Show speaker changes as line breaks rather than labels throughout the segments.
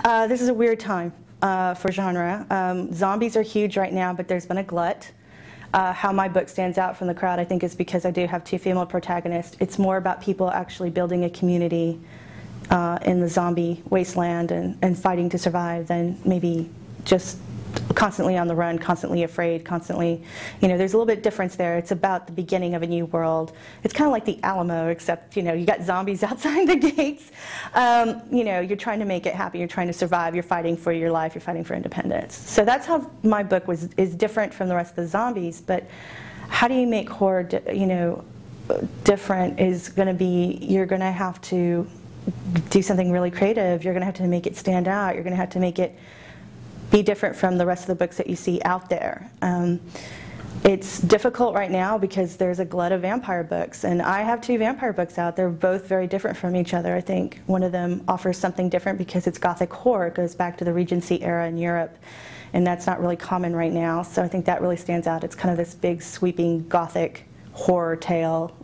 This is a weird time for genre. Zombies are huge right now, but there's been a glut. How my book stands out from the crowd, I think, is because I do have two female protagonists. It's more about people actually building a community in the zombie wasteland and fighting to survive than maybe just constantly on the run, constantly afraid, constantly, there's a little bit of difference there. It's about the beginning of a new world. It's kind of like the Alamo, except, you got zombies outside the gates. You're trying to make it happen. You're trying to survive. You're fighting for your life. You're fighting for independence. So that's how my book is different from the rest of the zombies. But how do you make horror, different is going to be, you're going to have to do something really creative. You're going to have to make it stand out. You're going to have to make it be different from the rest of the books that you see out there. It's difficult right now because there's a glut of vampire books, and I have two vampire books out. They're both very different from each other. I think one of them offers something different because it's Gothic horror. It goes back to the Regency era in Europe, and that's not really common right now, so I think that really stands out. It's kind of this big sweeping Gothic horror tale,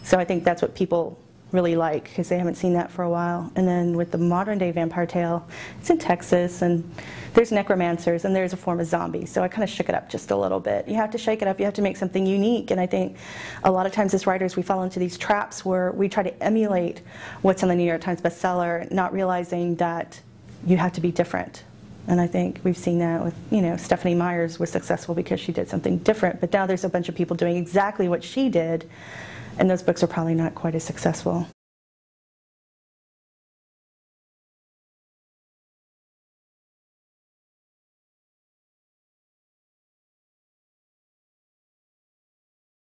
So I think that's what people really like because they haven't seen that for a while. And then with the modern day vampire tale, it's in Texas and there's necromancers and there's a form of zombie. So I kind of shook it up just a little bit. You have to shake it up, you have to make something unique. And I think a lot of times as writers we fall into these traps where we try to emulate what's on the New York Times bestseller, not realizing that you have to be different. And I think we've seen that with, Stephanie Meyers was successful because she did something different. But now there's a bunch of people doing exactly what she did, and those books are probably not quite as successful.